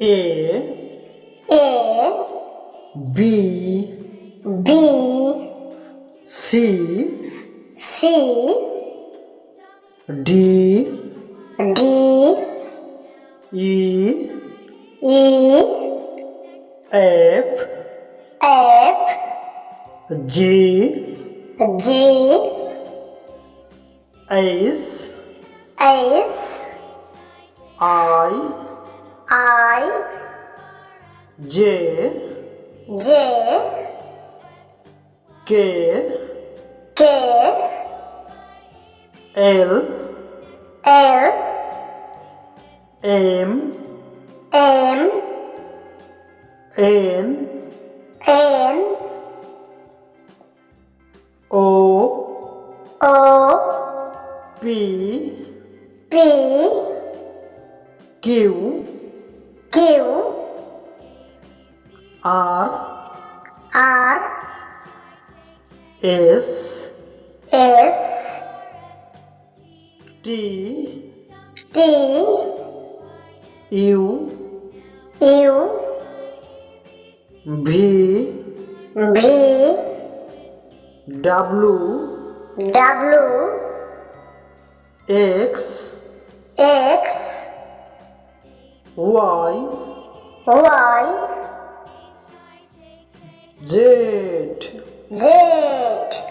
A A B B C C D D E E F F G G H H I I J J K K L L M M N N O O P P Q Q R R S S T T U U V V W W X X Y Y Z Z